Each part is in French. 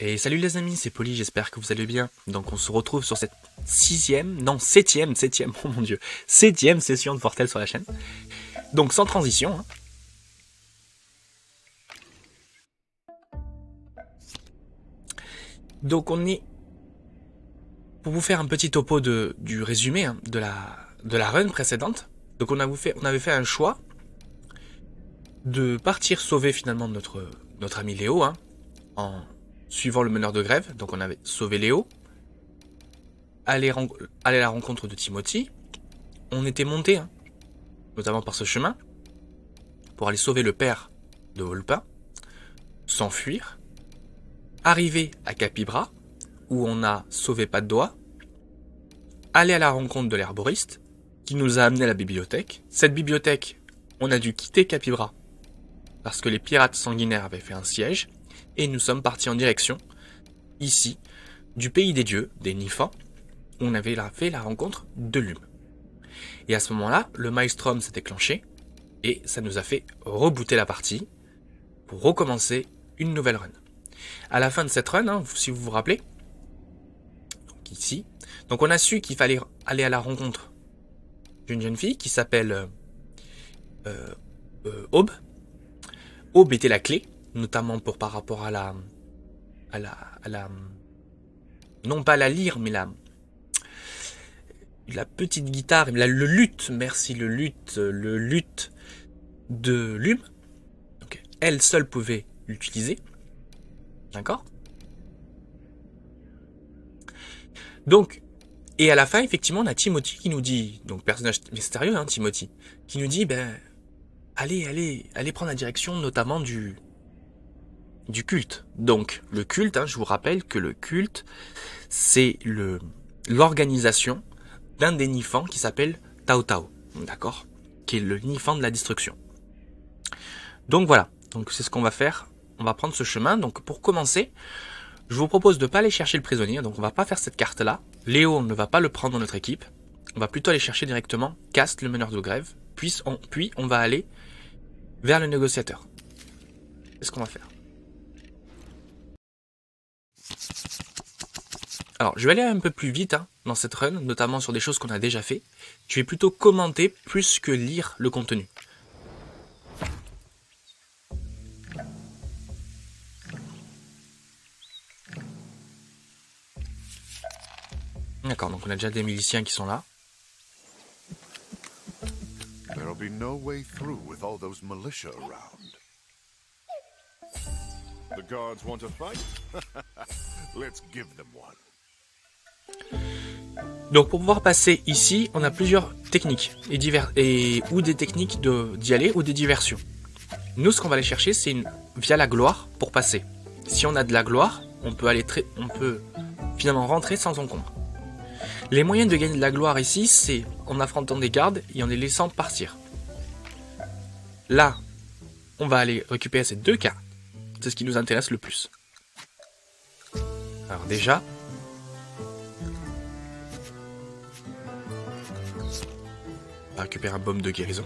Et salut les amis, c'est Poli, j'espère que vous allez bien. Donc on se retrouve sur cette septième, oh mon dieu, septième session de Fortel sur la chaîne. Donc sans transition. Hein. Donc on est, pour vous faire un petit topo du résumé hein, de la run précédente. Donc on avait fait un choix de partir sauver finalement notre ami Léo hein, en suivant le meneur de grève. Donc on avait sauvé Léo, aller à la rencontre de Timothy. On était monté, hein, notamment par ce chemin, pour aller sauver le père de Volpin, s'enfuir, arriver à Capybra, où on a sauvé Pas de Doigt, aller à la rencontre de l'herboriste, qui nous a amené à la bibliothèque. Cette bibliothèque, on a dû quitter Capybra, parce que les pirates sanguinaires avaient fait un siège, et nous sommes partis en direction, ici, du pays des dieux, des Nifans, où on avait fait la rencontre de Lume. Et à ce moment-là, le Maelstrom s'est déclenché, et ça nous a fait rebooter la partie, pour recommencer une nouvelle run. À la fin de cette run, hein, si vous vous rappelez, donc ici, donc on a su qu'il fallait aller à la rencontre d'une jeune fille qui s'appelle Aube. Aube était la clé, notamment par rapport à la non pas la lyre, mais la petite guitare, le luth, merci, le luth de Lume. Donc, elle seule pouvait l'utiliser. D'accord? Donc, et à la fin, effectivement, on a Timothy qui nous dit, donc personnage mystérieux, hein, Timothy, qui nous dit, ben, allez prendre la direction notamment du culte. Donc, le culte, hein, je vous rappelle que le culte, c'est l'organisation d'un des Nifans qui s'appelle Tao Tao, d'accord? Qui est le Nifan de la destruction. Donc voilà, donc c'est ce qu'on va faire. On va prendre ce chemin. Donc pour commencer, je vous propose de ne pas aller chercher le prisonnier. Donc on va pas faire cette carte-là. Léo ne va pas le prendre dans notre équipe. On va plutôt aller chercher directement Cast, le meneur de grève. Puis on va aller vers le négociateur. C'est ce qu'on va faire. Alors, je vais aller un peu plus vite hein, dans cette run, notamment sur des choses qu'on a déjà fait. Je vais plutôt commenter plus que lire le contenu. D'accord, donc on a déjà des miliciens qui sont là. There'll be no way through with all those militia around. The guards want a fight? Let's give them one. Donc pour pouvoir passer ici, on a plusieurs techniques ou des techniques d'y aller ou des diversions. Nous, ce qu'on va aller chercher, c'est via la gloire pour passer. Si on a de la gloire, on peut finalement rentrer sans encombre. Les moyens de gagner de la gloire ici, c'est en affrontant des gardes et en les laissant partir. Là, on va aller récupérer ces deux cartes. C'est ce qui nous intéresse le plus. Alors déjà, on va récupérer un baume de guérison.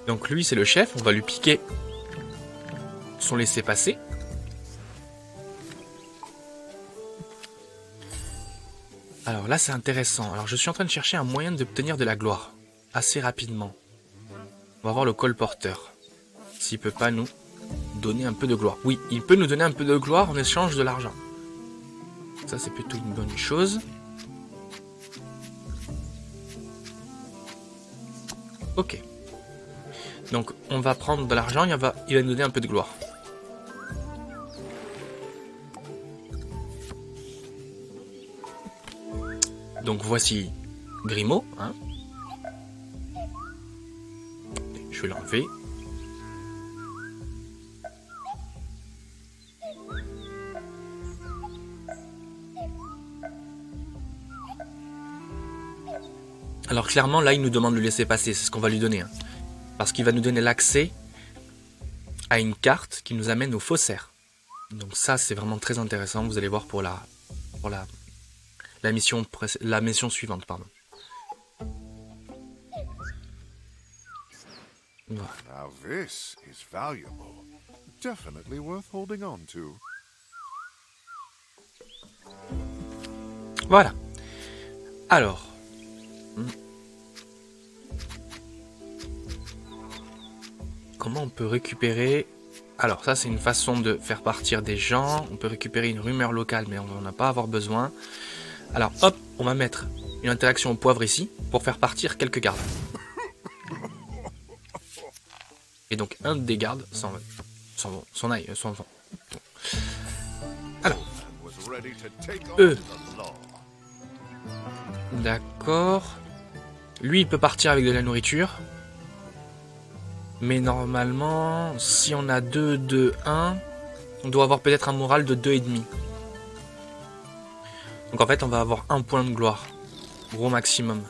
Donc lui, c'est le chef. On va lui piquer son laissez-passer. Alors là, c'est intéressant. Alors je suis en train de chercher un moyen d'obtenir de la gloire assez rapidement. On va voir le colporteur. S'il peut pas nous donner un peu de gloire. Oui, il peut nous donner un peu de gloire en échange de l'argent. Ça, c'est plutôt une bonne chose. Ok. Donc, on va prendre de l'argent, il va nous donner un peu de gloire. Donc, voici Grimaud. Hein. Je vais l'enlever. Alors clairement, là, il nous demande de le laisser passer. C'est ce qu'on va lui donner. Hein. Parce qu'il va nous donner l'accès à une carte qui nous amène au faussaire. Donc ça, c'est vraiment très intéressant. Vous allez voir pour la mission suivante. Pardon. Voilà. Now this is valuable. Definitely worth holding on to. Voilà. Alors. Comment on peut récupérer... Alors ça c'est une façon de faire partir des gens. On peut récupérer une rumeur locale mais on n'en a pas à avoir besoin. Alors hop, on va mettre une interaction au poivre ici pour faire partir quelques gardes. Et donc un des gardes s'en aille. Alors, eux. D'accord. Lui il peut partir avec de la nourriture. Mais normalement, si on a 2, 2, 1, on doit avoir peut-être un moral de 2,5. Donc en fait, on va avoir 1 point de gloire. Gros maximum.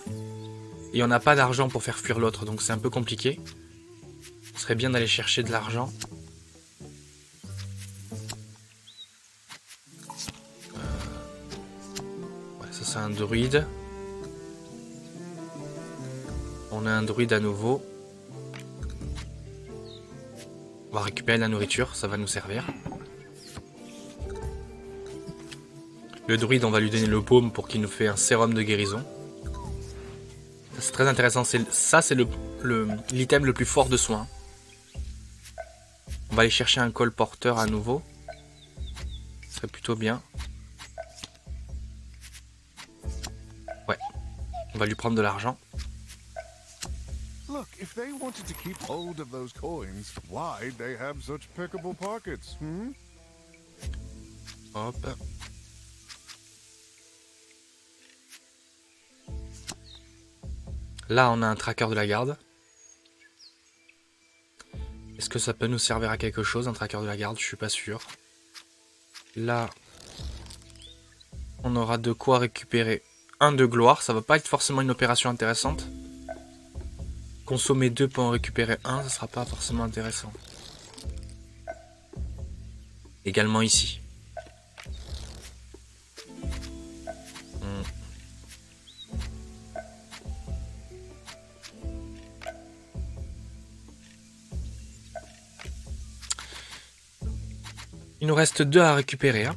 Et on n'a pas d'argent pour faire fuir l'autre, donc c'est un peu compliqué. Ce serait bien d'aller chercher de l'argent. Ouais, ça c'est un druide. On a un druide à nouveau. On va récupérer de la nourriture, ça va nous servir. Le druide, on va lui donner le baume pour qu'il nous fait un sérum de guérison. C'est très intéressant, ça c'est l'item le plus fort de soin. On va aller chercher un colporteur à nouveau. Ce serait plutôt bien. Ouais, on va lui prendre de l'argent. Look, if they wanted to keep hold of those coins, why'd they have such pickable pockets, hmm? Hop. Là, on a un tracker de la garde. Est-ce que ça peut nous servir à quelque chose, un tracker de la garde? Je suis pas sûr. Là, on aura de quoi récupérer un de gloire. Ça va pas être forcément une opération intéressante. Consommer 2 pour en récupérer 1, ça sera pas forcément intéressant. Également ici. Il nous reste 2 à récupérer. Hein.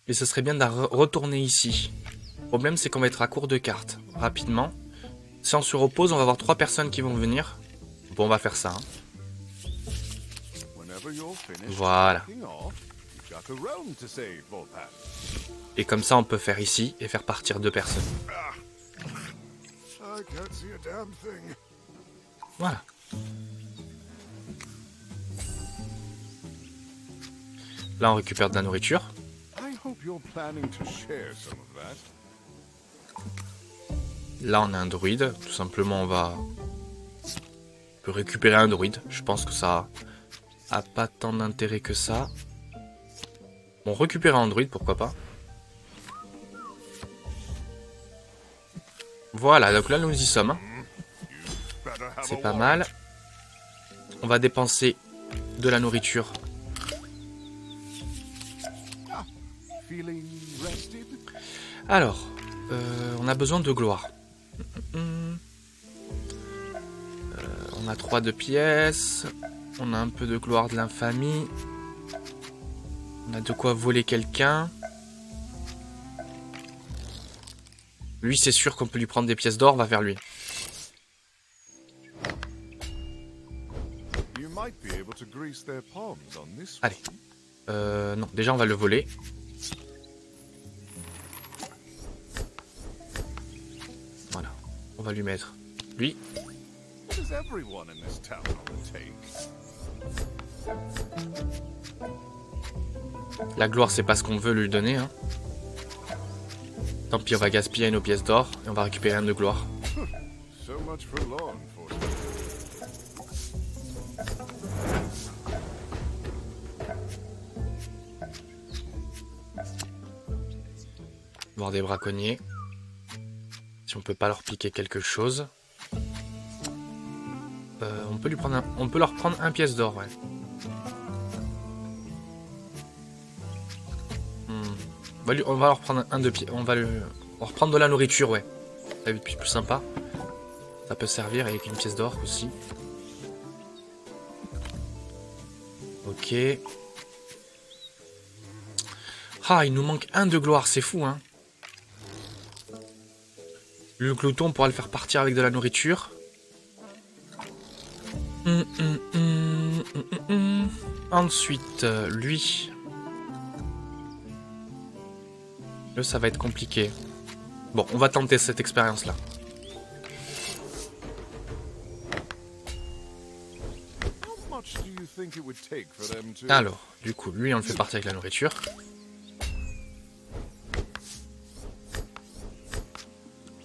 Et ce serait bien de retourner ici. Le problème c'est qu'on va être à court de cartes. Rapidement. Si on se repose, on va avoir 3 personnes qui vont venir. Bon, on va faire ça. Hein. Voilà. Et comme ça, on peut faire ici et faire partir 2 personnes. Voilà. Là, on récupère de la nourriture. Là, on a un druide. Tout simplement, on peut récupérer un druide. Je pense que ça a pas tant d'intérêt que ça. Bon, récupérer un druide, pourquoi pas. Voilà, donc là, nous y sommes. Hein. C'est pas mal. On va dépenser de la nourriture. Alors, on a besoin de gloire. On a 3 de pièces. On a un peu de gloire de l'infamie. On a de quoi voler quelqu'un. Lui, c'est sûr qu'on peut lui prendre des pièces d'or. On va vers lui. Allez. Non, déjà, on va le voler. Voilà. On va lui mettre lui. La gloire, c'est pas ce qu'on veut lui donner. Hein. Tant pis, on va gaspiller nos pièces d'or et on va récupérer un de gloire. Voir des braconniers. Si on peut pas leur piquer quelque chose. On peut leur prendre un pièce d'or, ouais. On va leur prendre un de pied. On va leur prendre de la nourriture, ouais. Ça va être plus sympa. Ça peut servir avec une pièce d'or aussi. Ok. Ah, il nous manque un de gloire, c'est fou, hein. Le glouton, on pourra le faire partir avec de la nourriture. Ensuite, lui. Là, ça va être compliqué. Bon, on va tenter cette expérience-là. Alors, du coup, lui, on le fait partir avec la nourriture.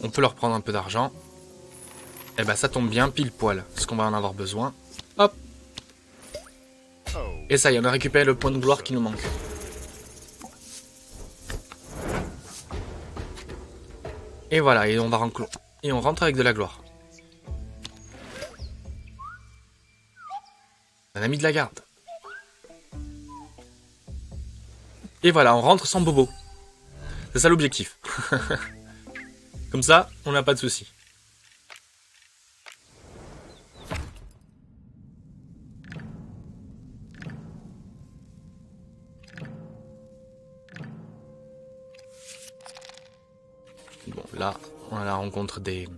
On peut leur prendre un peu d'argent. Et ben, ça tombe bien, pile poil, parce qu'on va en avoir besoin. Hop. Et ça y est, on a récupéré le point de gloire qui nous manque. Et voilà, et on rentre avec de la gloire. Un ami de la garde. Et voilà, on rentre sans bobo. C'est ça l'objectif. Comme ça, on n'a pas de soucis. Bon, là, on a la rencontre des...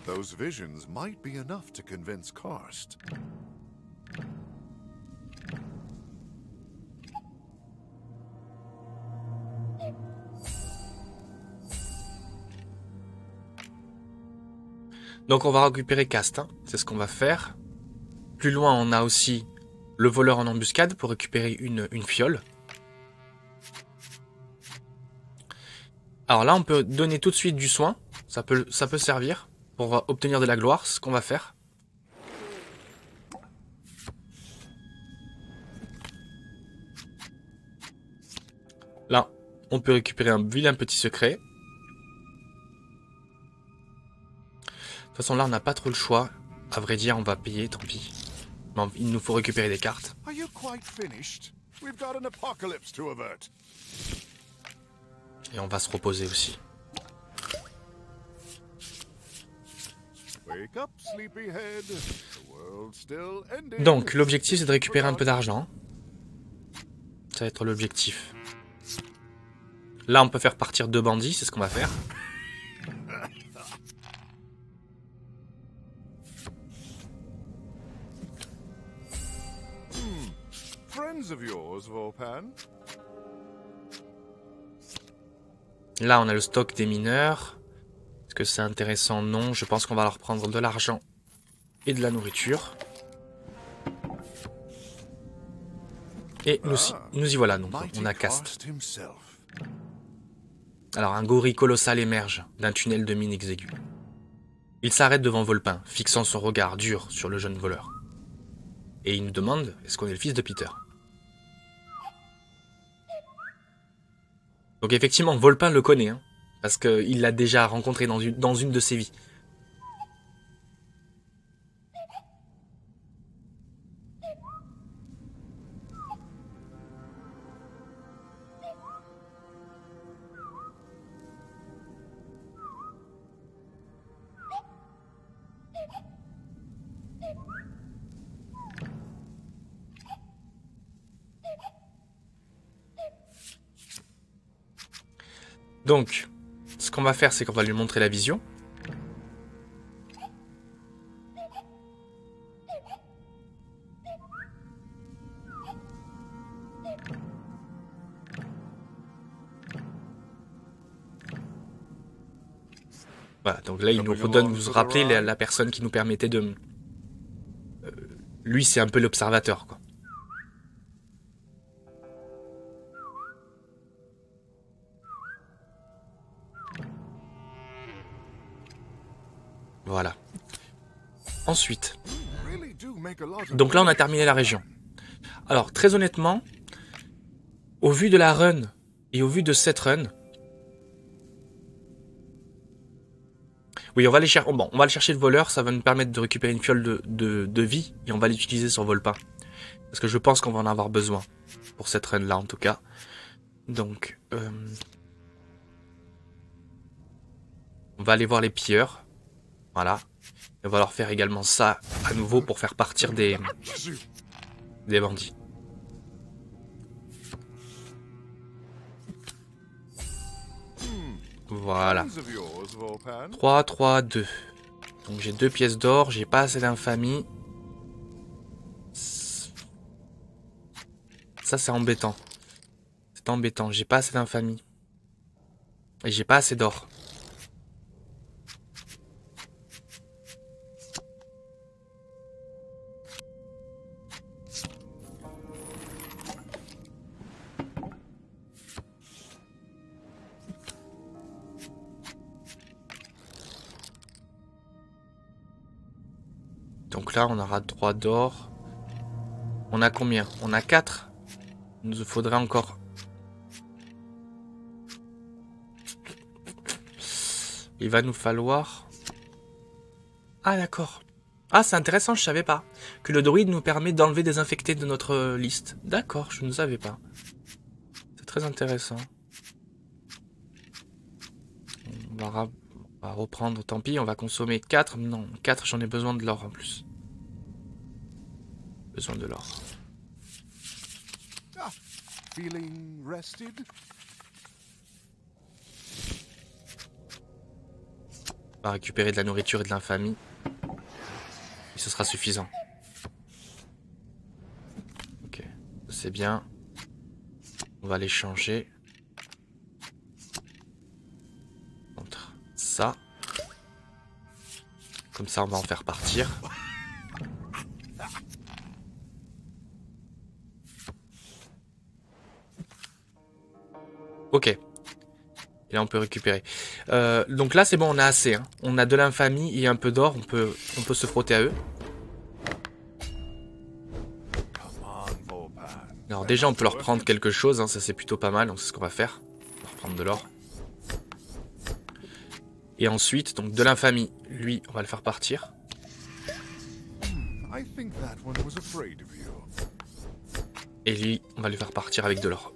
Those visions might be enough to convince Karst. Donc on va récupérer Cast, hein. C'est ce qu'on va faire. Plus loin, on a aussi le voleur en embuscade pour récupérer une fiole. Alors là, on peut donner tout de suite du soin. Ça peut servir pour obtenir de la gloire, ce qu'on va faire. Là, on peut récupérer un vilain petit secret. De toute façon, là, on n'a pas trop le choix. À vrai dire, on va payer, tant pis. Non, il nous faut récupérer des cartes. Et on va se reposer aussi. Donc, l'objectif, c'est de récupérer un peu d'argent. Ça va être l'objectif. Là, on peut faire partir 2 bandits, c'est ce qu'on va faire. Là, on a le stock des mineurs. Est-ce que c'est intéressant? Non. Je pense qu'on va leur prendre de l'argent et de la nourriture. Et nous y voilà, donc on a Cast. Alors, un gorille colossal émerge d'un tunnel de mine exigu. Il s'arrête devant Volpin, fixant son regard dur sur le jeune voleur. Et il nous demande, est-ce qu'on est le fils de Peter? Donc effectivement, Volpin le connaît, hein, parce qu'il l'a déjà rencontré dans une de ses vies. Donc, ce qu'on va faire, c'est qu'on va lui montrer la vision. Voilà, donc là, il nous redonne, vous vous rappelez, la personne qui nous permettait de... lui, c'est un peu l'observateur, quoi. Voilà. Ensuite. Donc là, on a terminé la région. Alors, très honnêtement, au vu de la run et au vu de cette run... Oui, on va aller chercher. Bon, on va aller chercher le voleur, ça va nous permettre de récupérer une fiole de vie et on va l'utiliser sur Volpin. Parce que je pense qu'on va en avoir besoin pour cette run là en tout cas. Donc On va aller voir les pilleurs. Voilà. On va leur faire également ça à nouveau pour faire partir des bandits. Voilà. 3, 3, 2. Donc j'ai 2 pièces d'or, j'ai pas assez d'infamie. Ça c'est embêtant. C'est embêtant, j'ai pas assez d'infamie. Et j'ai pas assez d'or. Donc là, on aura 3 d'or. On a combien? On a 4. Il nous faudrait encore. Il va nous falloir... Ah d'accord. Ah c'est intéressant, je savais pas. Que le druide nous permet d'enlever des infectés de notre liste. D'accord, je ne savais pas. C'est très intéressant. On va reprendre, tant pis, on va consommer 4. Non, 4, j'en ai besoin de l'or en plus. Besoin de l'or. Feeling rested? On va récupérer de la nourriture et de l'infamie. Et ce sera suffisant. Ok, c'est bien. On va les changer. Contre ça. Comme ça, on va en faire partir. Ok. Et là, on peut récupérer. Donc là, c'est bon, on a assez. Hein. On a de l'infamie et un peu d'or. On peut se frotter à eux. Alors déjà, on peut leur prendre quelque chose. Hein. Ça, c'est plutôt pas mal. Donc c'est ce qu'on va faire. On va reprendre de l'or. Et ensuite, donc de l'infamie. Lui, on va le faire partir. Et lui, on va le faire partir avec de l'or.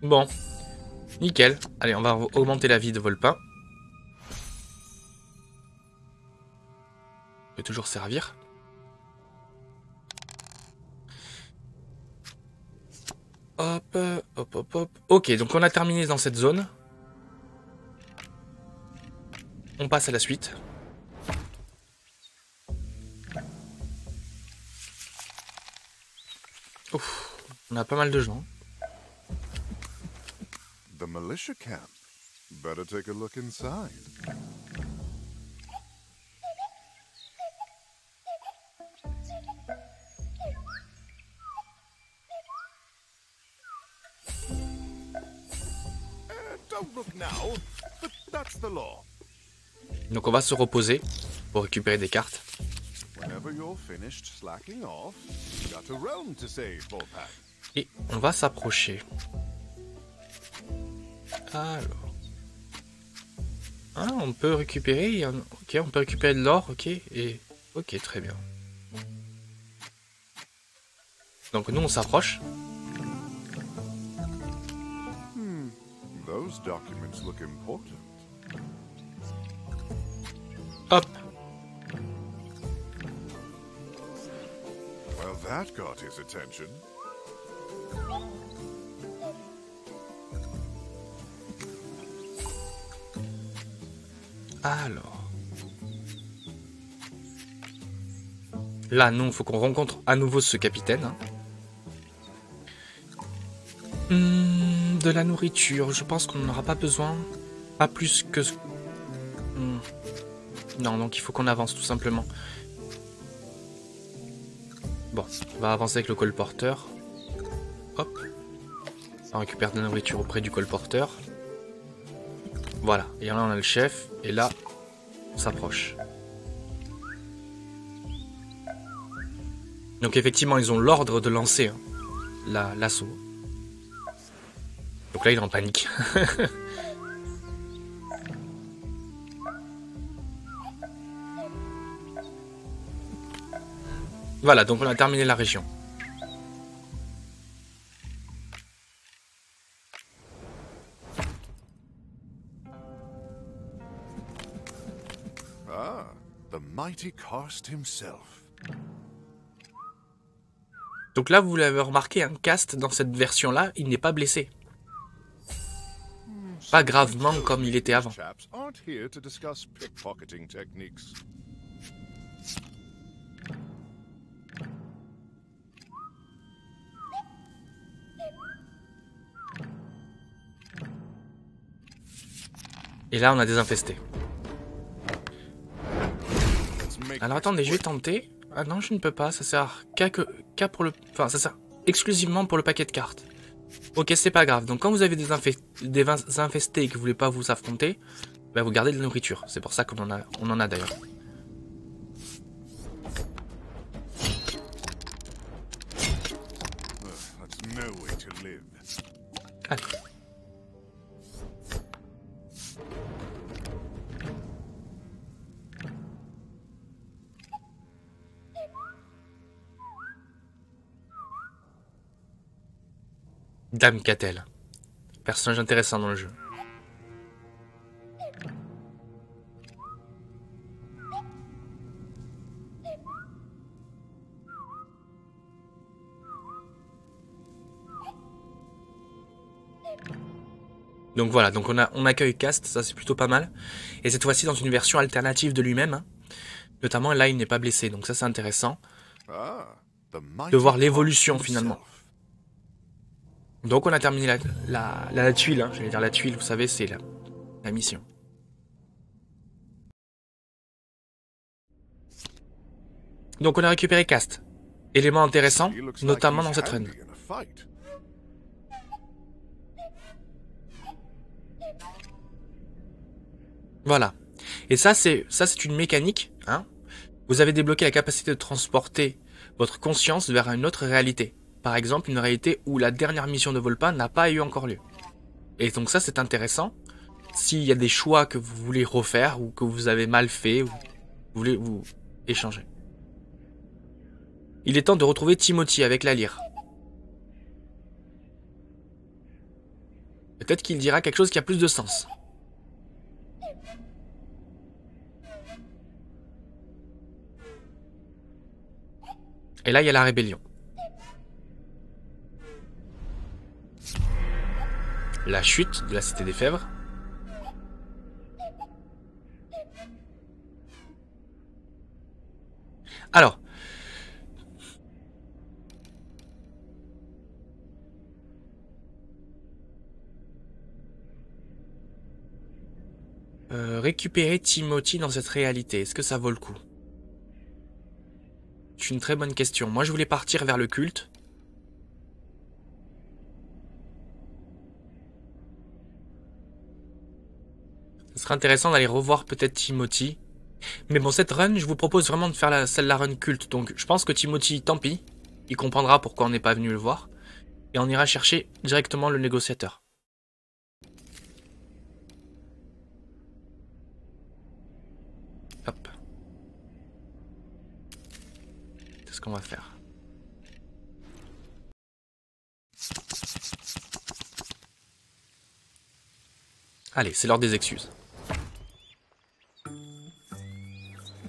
Bon, nickel. Allez, on va augmenter la vie de Volpin. Peut toujours servir. Hop, hop, hop, hop. Ok, donc on a terminé dans cette zone. On passe à la suite. Ouf, on a pas mal de gens. The militia camp. Better take a look inside. Don't look now, but that's the law. Donc on va se reposer pour récupérer des cartes. Whenever you're finished slacking off, you got a realm to save, Volpac. Et on va s'approcher. Alors. Ah, on peut récupérer. Ok, on peut récupérer de l'or. Ok, et ok, très bien. Donc nous on s'approche. Those documents look important. Hop. Well, that got his attention. Alors. Là, nous, il faut qu'on rencontre à nouveau ce capitaine. Hein. De la nourriture, je pense qu'on n'en aura pas besoin. Pas plus que... Non, donc il faut qu'on avance tout simplement. Bon, on va avancer avec le colporteur. Hop. On récupère de la nourriture auprès du colporteur. Voilà, et là on a le chef, et là, on s'approche. Donc effectivement, ils ont l'ordre de lancer hein, l'assaut. Donc là, il est en panique. Voilà, donc on a terminé la région. Ah, the mighty Karst himself. Donc là, vous l'avez remarqué, un Cast dans cette version-là, il n'est pas blessé. Pas gravement comme il était avant. Chaps aren't here to discuss pickpocketing techniques. Et là, on a désinfesté. Let's make Alors attendez, je vais tenter. Ah non, je ne peux pas, ça sert qu'à pour le... Enfin, ça sert exclusivement pour le paquet de cartes. Ok, c'est pas grave. Donc quand vous avez des infestés et que vous voulez pas vous affronter, bah, vous gardez de la nourriture. C'est pour ça qu'on en a d'ailleurs. That's no way to live. Allez. Dame Catel. Personnage intéressant dans le jeu. Donc voilà, donc on accueille Cast, ça c'est plutôt pas mal. Et cette fois-ci dans une version alternative de lui-même. Hein. Notamment là il n'est pas blessé, donc ça c'est intéressant. Ah, the mighty De voir Karst l'évolution finalement. himself. Donc on a terminé la tuile, hein. J'allais dire la tuile, vous savez, c'est la mission. Donc on a récupéré Cast. Élément intéressant, He looks notamment like dans he's cette run. handy in a fight. Voilà. Et ça c'est une mécanique, hein. Vous avez débloqué la capacité de transporter votre conscience vers une autre réalité. Par exemple, une réalité où la dernière mission de Volpin n'a pas eu encore lieu. Et donc ça c'est intéressant. S'il y a des choix que vous voulez refaire ou que vous avez mal fait, ou vous voulez vous échanger. Il est temps de retrouver Timothy avec la lyre. Peut-être qu'il dira quelque chose qui a plus de sens. Et là, il y a la rébellion. La chute de la Cité des Fèvres. Alors. Récupérer Timothy dans cette réalité, est-ce que ça vaut le coup? C'est une très bonne question. Moi, je voulais partir vers le culte. Ce serait intéressant d'aller revoir peut-être Timothy. Mais bon, cette run, je vous propose vraiment de faire celle de la run culte. Donc, je pense que Timothy, tant pis. Il comprendra pourquoi on n'est pas venu le voir. Et on ira chercher directement le négociateur. Hop. C'est ce qu'on va faire. Allez, c'est l'heure des excuses.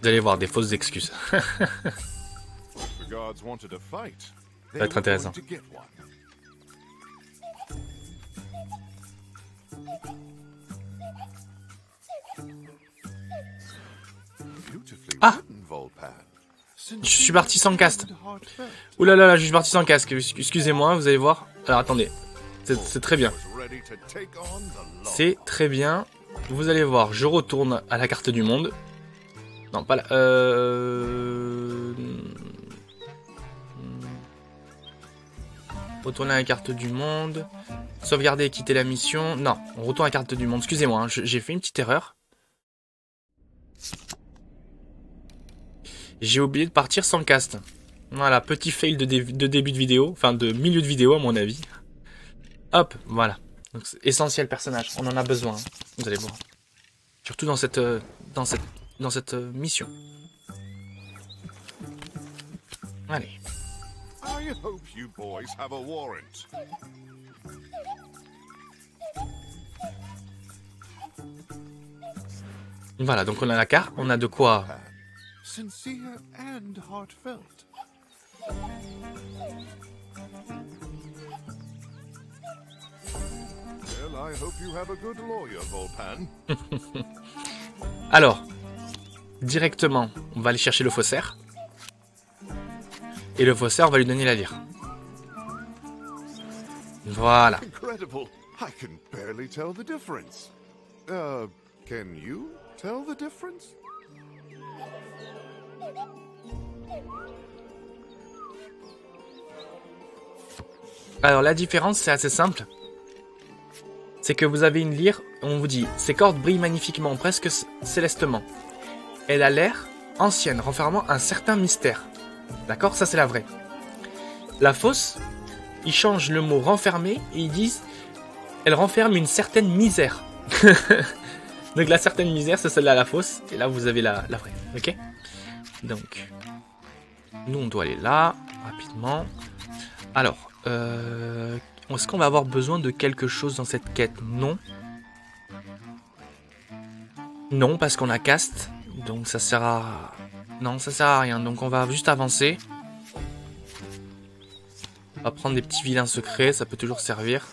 Vous allez voir des fausses excuses. The gods wanted a fight. Ça va être intéressant. They were going to get one. Beautifully Ah! written, Volpan. Je suis parti sans casque. Ouh là là là, je suis parti sans casque. Excusez-moi, vous allez voir. Alors attendez. C'est très bien. Was ready to take on the law. C'est très bien. Vous allez voir, je retourne à la carte du monde. Non, pas la... Retourner à la carte du monde. Sauvegarder et quitter la mission. Non, on retourne à la carte du monde. Excusez-moi, hein, j'ai fait une petite erreur. J'ai oublié de partir sans cast. Voilà, petit fail de début de vidéo, enfin de milieu de vidéo à mon avis. Hop, voilà. Donc, essentiel personnage, on en a besoin, hein, vous allez voir. Surtout dans cette mission. Allez. I hope you boys have a warrant. Voilà, donc on a la carte, on a de quoi. Sincere and heartfelt. Well, I hope you have a good lawyer, Volpan. Alors, directement, on va aller chercher le faussaire. Et le faussaire va lui donner la lyre. Voilà. Incredible. I can barely tell the difference. Can you tell the difference? Alors la différence, c'est assez simple. C'est que vous avez une lyre, on vous dit, ses cordes brillent magnifiquement, presque célestement. Elle a l'air ancienne, renfermant un certain mystère. D'accord? Ça, c'est la vraie. La fausse, ils changent le mot renfermé et ils disent, elle renferme une certaine misère. Donc la certaine misère, c'est celle-là, la fausse. Et là, vous avez la vraie. Ok? Donc, nous, on doit aller là, rapidement. Alors, est-ce qu'on va avoir besoin de quelque chose dans cette quête? Non. Non, parce qu'on a cast. Donc ça sert à... Non, ça sert à rien. Donc on va juste avancer. On va prendre des petits vilains secrets, ça peut toujours servir.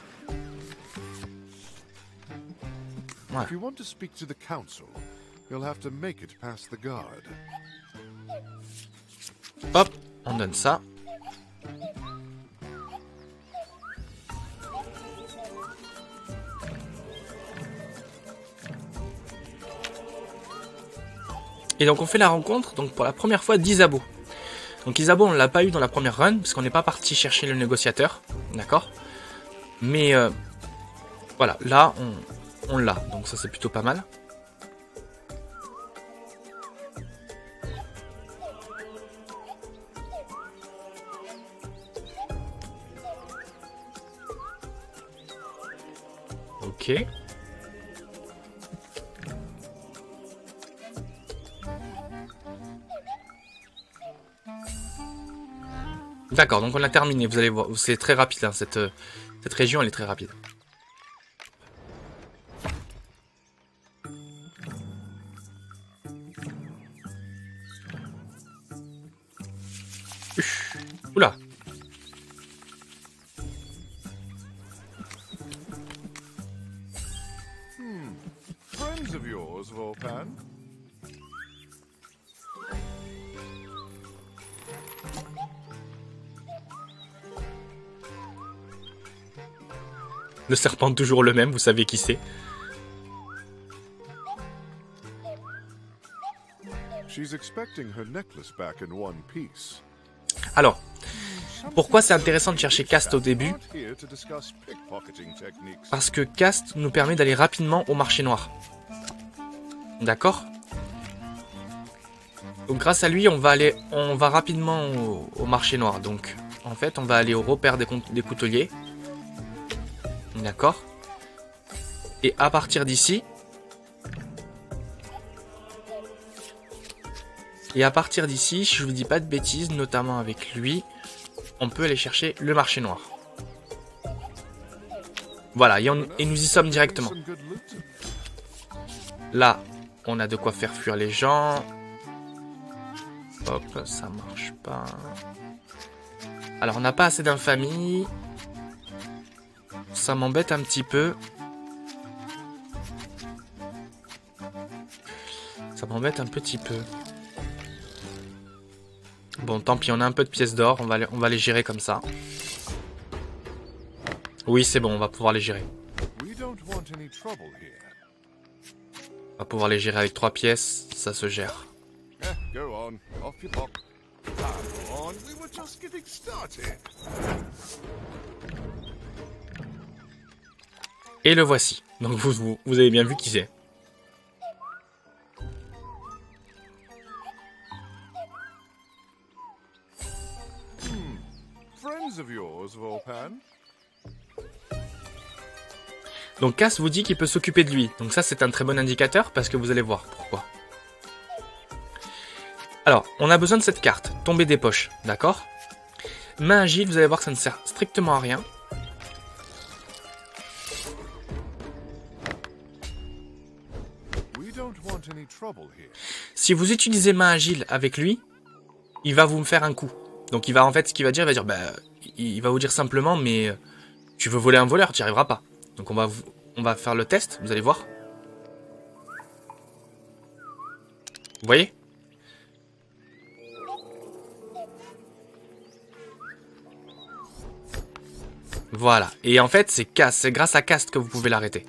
Voilà. If you want to speak to the council, you'll have to make it past the guard. Hop, on donne ça. Et donc on fait la rencontre, donc pour la première fois d'Isabeau. Donc Isabeau on ne l'a pas eu dans la première run, parce qu'on n'est pas parti chercher le négociateur, d'accord. Mais voilà, là on l'a, donc ça c'est plutôt pas mal. Ok. D'accord, donc on a terminé, vous allez voir, c'est très rapide, hein, cette région elle est très rapide. Oula. Friends of yours, Volpan? Le serpent toujours le même, vous savez qui c'est. She's expecting her necklace back in one piece. Alors, pourquoi c'est intéressant de chercher Cast au début? Parce que Cast nous permet d'aller rapidement au marché noir. D'accord? Donc grâce à lui, on va rapidement au marché noir. Donc en fait, on va aller au repère des couteliers. D'accord? Et à partir d'ici... Et à partir d'ici, si je vous dis pas de bêtises, notamment avec lui, on peut aller chercher le marché noir. Voilà, et nous y sommes directement. Là, on a de quoi faire fuir les gens. Hop, ça marche pas. Alors, on n'a pas assez d'infamie. Ça m'embête un petit peu. Ça m'embête un petit peu. Bon, tant pis, on a un peu de pièces d'or. On va les gérer comme ça. Oui, c'est bon, on va pouvoir les gérer. On va pouvoir les gérer avec 3 pièces. Ça se gère. Et le voici. Donc vous avez bien vu qui c'est. Volpan. Donc Cass vous dit qu'il peut s'occuper de lui. Donc ça c'est un très bon indicateur parce que vous allez voir pourquoi. Alors, on a besoin de cette carte, tomber des poches, d'accord? Main agile, vous allez voir que ça ne sert strictement à rien. Si vous utilisez main agile avec lui, il va vous faire un coup. Donc il va en fait, ce qu'il va dire, il va vous dire simplement, mais tu veux voler un voleur, tu n'y arriveras pas. Donc on va faire le test, vous allez voir. Vous voyez? Voilà. Et en fait, c'est grâce à Cast que vous pouvez l'arrêter.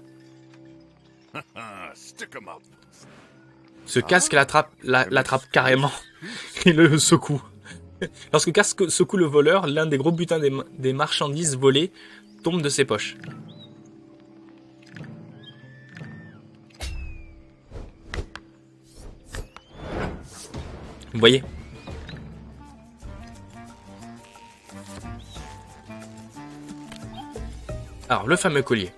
Ce casque l'attrape carrément. Il le secoue. Lorsque Cast secoue le voleur, l'un des gros butins des marchandises volées tombe de ses poches. Vous voyez? Alors, le fameux collier.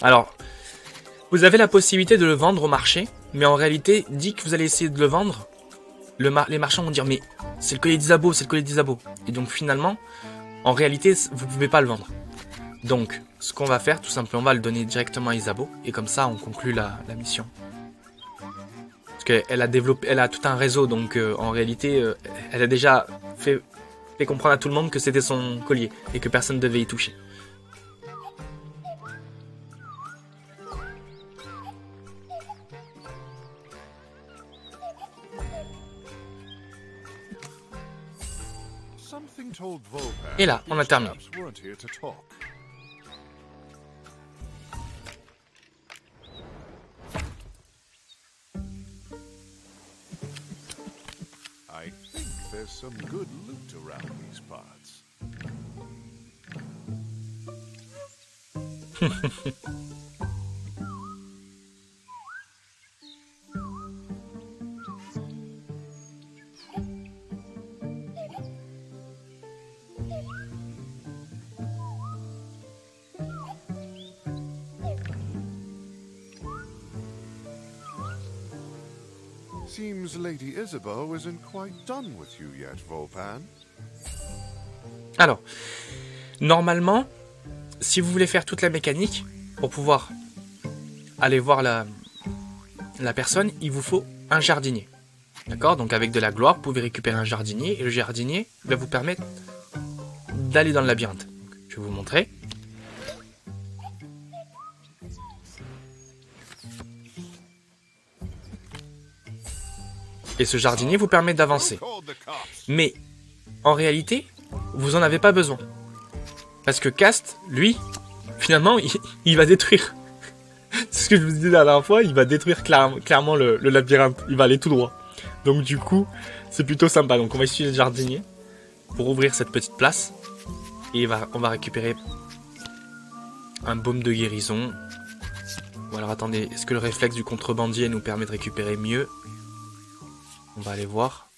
Alors, vous avez la possibilité de le vendre au marché, mais en réalité, dès que vous allez essayer de le vendre, les marchands vont dire « Mais c'est le collier d'Isabeau, c'est le collier d'Isabeau ». Et donc finalement, en réalité, vous ne pouvez pas le vendre. Donc, ce qu'on va faire, tout simplement, on va le donner directement à Isabeau, et comme ça, on conclut la mission. Parce qu'elle a tout un réseau, donc en réalité, elle a déjà fait comprendre à tout le monde que c'était son collier, et que personne ne devait y toucher. Et là, on a terminé. I think there's some good loot around these parts. Seems Lady Isabeau isn't quite done with you yet, Volpan. Alors, normalement, si vous voulez faire toute la mécanique, pour pouvoir aller voir la personne, il vous faut un jardinier. D'accord? Donc avec de la gloire, vous pouvez récupérer un jardinier, et le jardinier va vous permettre d'aller dans le labyrinthe. Donc, je vais vous montrer. Et ce jardinier vous permet d'avancer. Mais, en réalité, vous n'en avez pas besoin. Parce que Cast, lui, finalement, il va détruire. C'est ce que je vous disais la dernière fois, il va détruire clairement le labyrinthe. Il va aller tout droit. Donc du coup, c'est plutôt sympa. Donc on va utiliser le jardinier pour ouvrir cette petite place. Et on va récupérer un baume de guérison. Ou alors attendez, est-ce que le réflexe du contrebandier nous permet de récupérer mieux? On va aller voir.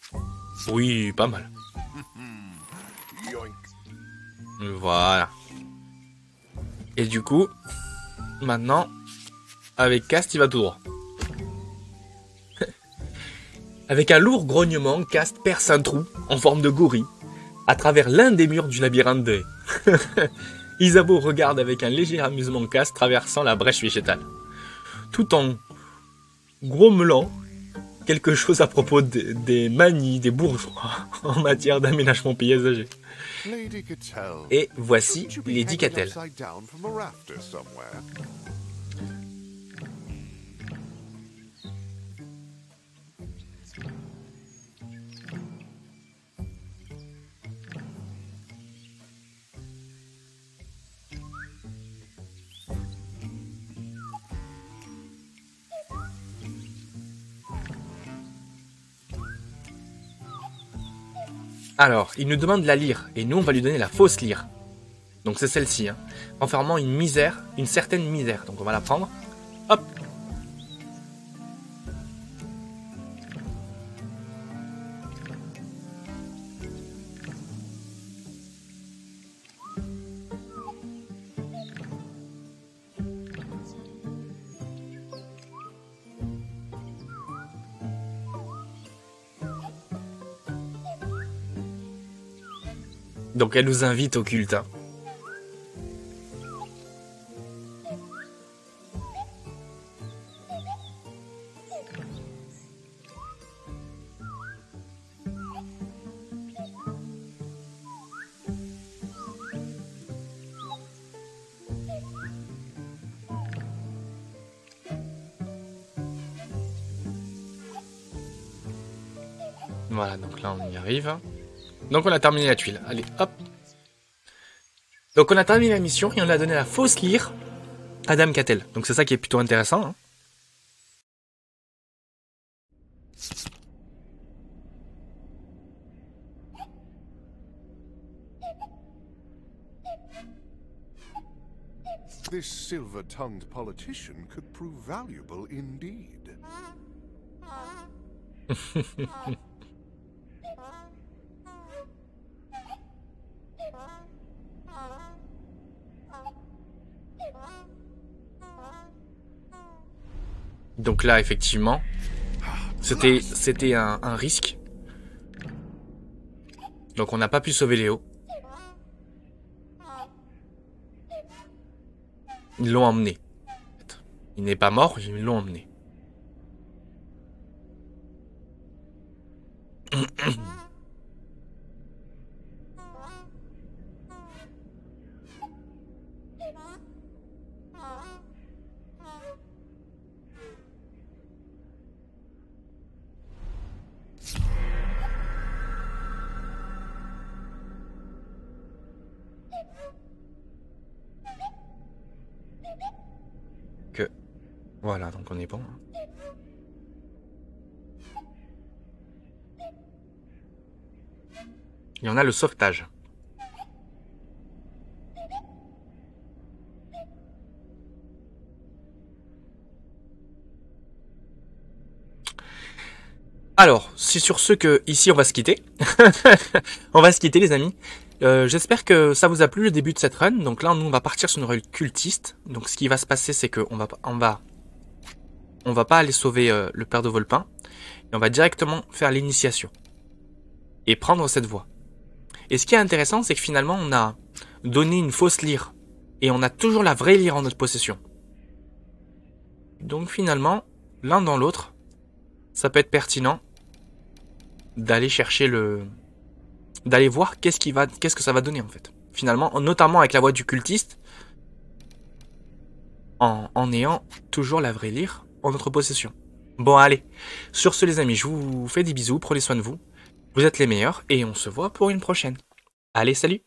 Oui, pas mal. Voilà. Et du coup, maintenant, avec Cast, il va tout droit. Avec un lourd grognement, Cast perce un trou en forme de gorille à travers l'un des murs du labyrinthe de haies. Isabeau regarde avec un léger amusement Cast traversant la brèche végétale, tout en grommelant quelque chose à propos des manies des bourgeois en matière d'aménagement paysager. Et voici Lady Catel. Alors, il nous demande la lyre, et nous on va lui donner la fausse lyre. Donc c'est celle-ci, hein, renfermant une certaine misère. Donc on va la prendre. Hop. Donc elle nous invite au culte. Hein. Voilà, donc là on y arrive. Donc on a terminé la tuile. Allez, hop. Donc on a terminé la mission et on a donné la fausse lyre à Dame Catel. Donc c'est ça qui est plutôt intéressant. Hein. This silver-tongued politician could prove valuable indeed. Donc là, effectivement, c'était un risque. Donc on n'a pas pu sauver Léo. Ils l'ont emmené. Il n'est pas mort, ils l'ont emmené. Que voilà, donc on est bon. Il y en a le sauvetage. Alors, c'est sur ce que ici on va se quitter. On va se quitter les amis. J'espère que ça vous a plu le début de cette run. Donc là, nous on va partir sur une run cultiste. Donc ce qui va se passer, c'est qu'on va pas aller sauver le père de Volpin. Et on va directement faire l'initiation. Et prendre cette voie. Et ce qui est intéressant, c'est que finalement, on a donné une fausse lyre. Et on a toujours la vraie lyre en notre possession. Donc finalement, l'un dans l'autre, ça peut être pertinent d'aller chercher d'aller voir qu'est-ce que ça va donner en fait. Finalement, notamment avec la voie du cultiste, en ayant toujours la vraie lyre en notre possession. Bon allez, sur ce les amis, je vous fais des bisous, prenez soin de vous. Vous êtes les meilleurs et on se voit pour une prochaine. Allez, salut!